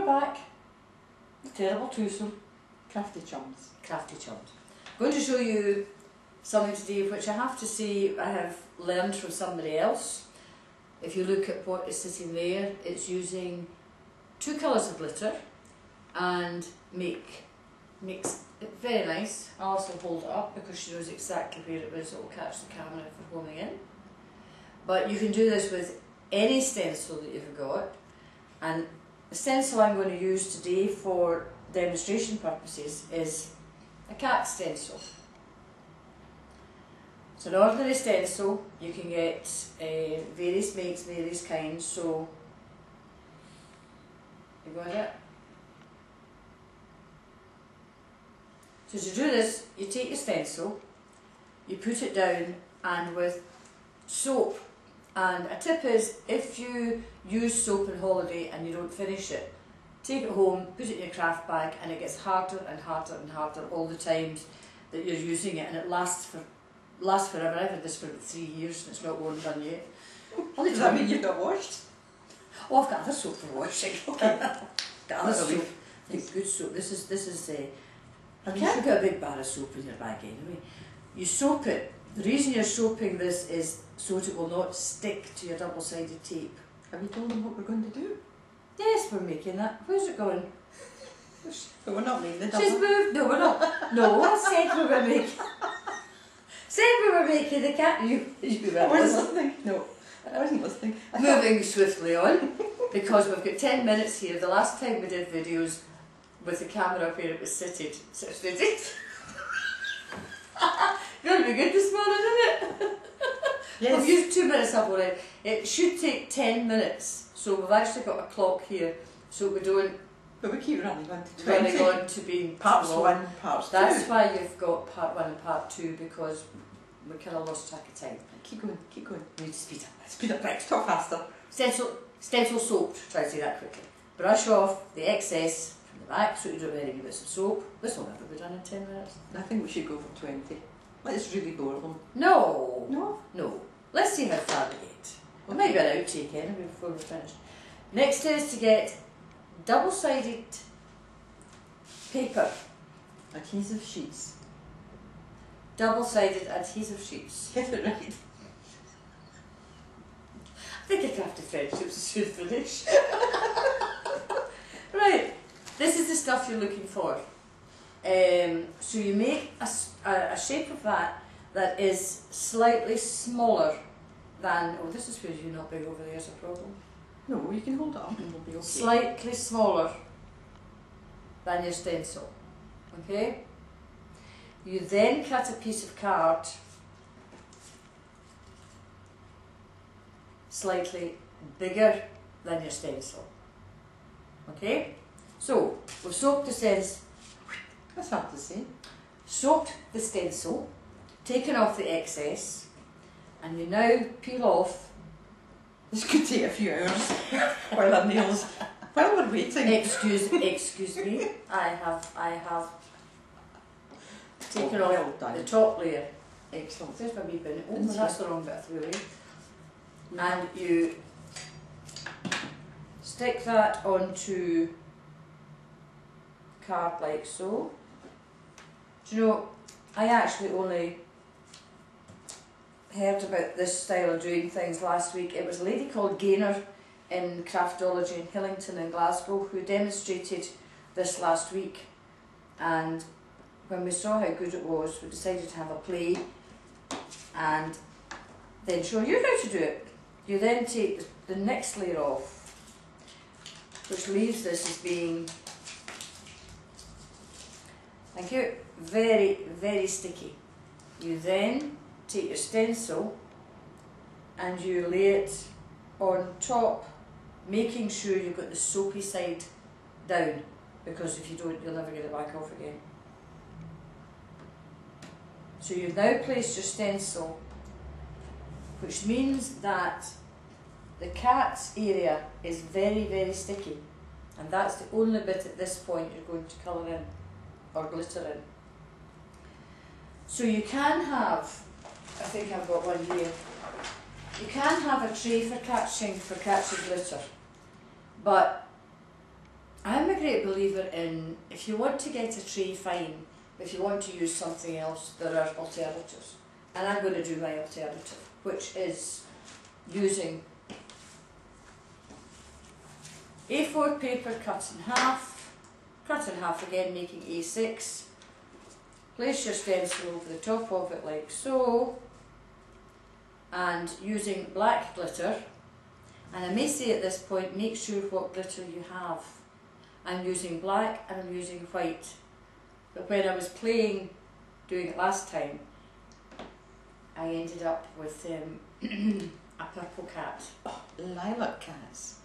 we're back. The terrible twosome. Crafty chums. Crafty chums. I'm going to show you something today which I have to say I have learned from somebody else. If you look at what is sitting there, it's using 2 colours of glitter and makes it very nice. I'll also hold it up because she knows exactly where it is. It will catch the camera if we're holding in. But you can do this with any stencil that you've got, and the stencil I'm going to use today for demonstration purposes is a cat stencil. It's an ordinary stencil. You can get various makes, various kinds, so you got it? So to do this, you take your stencil, you put it down, and with soap, and a tip is if you use soap on holiday and you don't finish it, take it home, put it in your craft bag, and it gets harder and harder and harder all the times that you're using it, and it lasts forever. I've had this for about 3 years and it's not worn done yet. Does that mean you've not washed? Oh, I've got other soap for washing. Okay. Got other soap. Good soap. This is you can't get a big bar of soap in your bag anyway. You soap it. The reason you're soaping this is so it will not stick to your double-sided tape. Have you told them what we're going to do? Yes, we're making that. Where's it going? But we're not making it. She's moved. No, we're not. No, I said we were making. Said we were making the cat. You I wasn't listening. No, I wasn't listening. Moving swiftly on, because we've got 10 minutes here. The last time we did videos with the camera where it was seated. Going to be good this morning, isn't it? Yes. We've used 2 minutes up already. It should take 10 minutes, so we've actually got a clock here, so we don't. But we keep running on to 20. Running on to being parts 1, parts 2. That's why you've got part 1 and part 2, because we kind of lost track of time. Keep going, keep going. We need to speed up. Speed up, right, talk faster. Stencil soap, try to say that quickly. Brush off the excess from the back so you don't have any bits of soap. This will never be done in 10 minutes. I think we should go for 20. Let's really bore them. No. No? No. Let's see how far we get. It might be an outtake anyway before we're finished. Next is to get double-sided paper. Adhesive sheets. Double-sided adhesive sheets. Get it right. I think a crafty friendships should finish. Right, this is the stuff you're looking for. So you make a shape of that is slightly smaller than, oh, this is where you're not big over there is a problem. No, you can hold it up and we'll be okay. Slightly smaller than your stencil, okay? You then cut a piece of card slightly bigger than your stencil, okay? So, we've soaked the stencil. That's hard to say. Soaked the stencil, taken off the excess, and you now peel off. This could take a few hours while our nails, while we're waiting. Excuse me. I have taken off the top layer. Excellent. There's my wee bin. Oh, that's the wrong bit of through. And you stick that onto card like so. Do you know, I actually only heard about this style of doing things last week. It was a lady called Gaynor in Craftology in Hillington in Glasgow who demonstrated this last week, and when we saw how good it was, we decided to have a play and then show you how to do it. You then take the next layer off, which leaves this as being, thank you, very, very sticky. You then take your stencil and you lay it on top, making sure you've got the soapy side down, because if you don't, you'll never get it back off again. So you've now placed your stencil, which means that the cat's area is very, very sticky, and that's the only bit at this point you're going to colour in or glitter in. So you can have, I think I've got one here, you can have a tray for catching glitter, but I'm a great believer in, if you want to get a tray, fine. If you want to use something else, there are alternatives. And I'm going to do my alternative, which is using A4 paper cut in half again, making A6. Place your stencil over the top of it like so, and using black glitter. And I may say at this point, make sure what glitter you have. I'm using black and I'm using white. But when I was doing it last time, I ended up with a purple cat. Oh, lilac cats.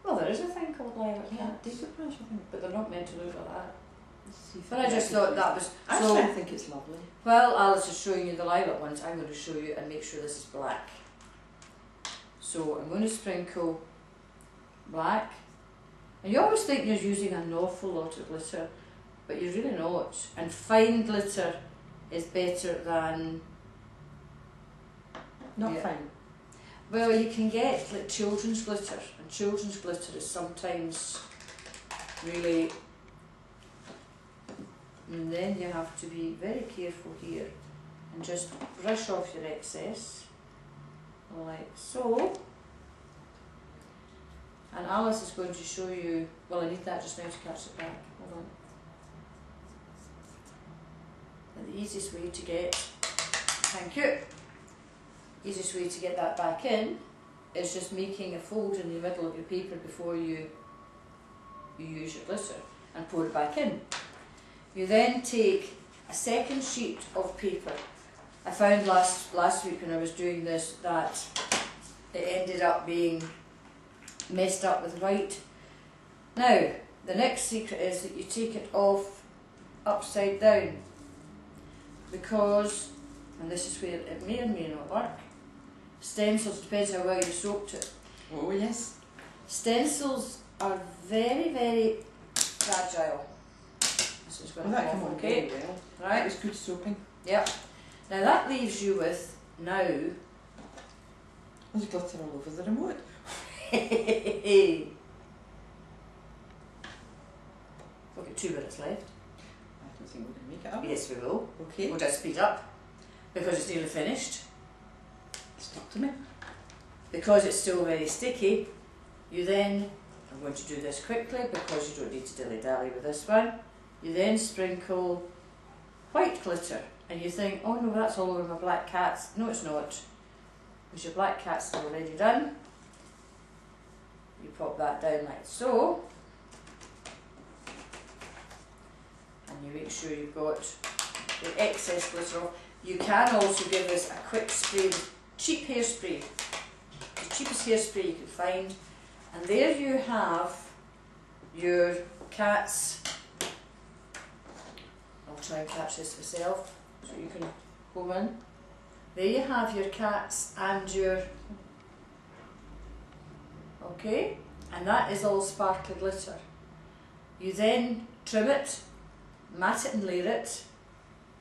Well, there is a thing called lilac cats. David Brush, I think. But they're not meant to look like that. See if But I just thought that was... Actually, I think it's lovely. While Alice is showing you the lilac ones, I'm going to show you and make sure this is black. So I'm going to sprinkle black. And you always think you're using an awful lot of glitter, but you're really not. And fine glitter is better than... Not fine. Well, you can get like children's glitter, and children's glitter is sometimes really... And then you have to be very careful here and just brush off your excess, like so. And Alice is going to show you, well, I need that just now to catch it back, hold on. And the easiest way to get, thank you, easiest way to get that back in is just making a fold in the middle of your paper before you use your glitter and pour it back in. You then take a second sheet of paper. I found last week when I was doing this that it ended up being messed up with white. Now, the next secret is that you take it off upside down, because, and this is where it may or may not work, stencils, depends how well you soaked it. Oh yes. Stencils are very, very fragile. This is going Well, to that come came off on okay. very well. Right? That was good soaping. Yep. Now that leaves you with, now... There's glitter all over the remote. We've got 2 minutes left. I don't think we're going to make it up. Yes, we will. Okay. We'll just speed up, because it's nearly finished. Stop to me. Because it's still very sticky, you then, I'm going to do this quickly because you don't need to dilly-dally with this one, you then sprinkle white glitter, and you think, oh no, that's all over my black cats. No, it's not, because your black cat's already done. You pop that down like so, and you make sure you've got the excess glitter off. You can also give this a quick spray, cheap hairspray, the cheapest hairspray you can find, and there you have your cats. I'll try and catch this myself so you can home in. There you have your cats and your... Okay, and that is all sparkly glitter. You then trim it, mat it and layer it,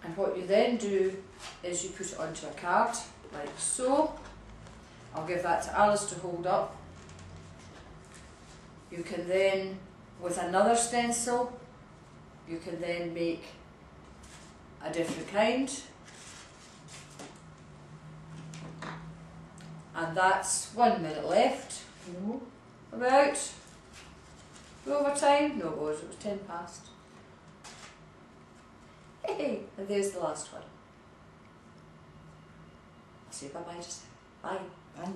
and what you then do is you put it onto a card, like so. I'll give that to Alice to hold up. You can then, with another stencil, you can then make a different kind. And that's 1 minute left. No. About. Go over time? No, it was 10 past. Hey, and there's the last one. I'll say bye-bye just now. Bye. Bye.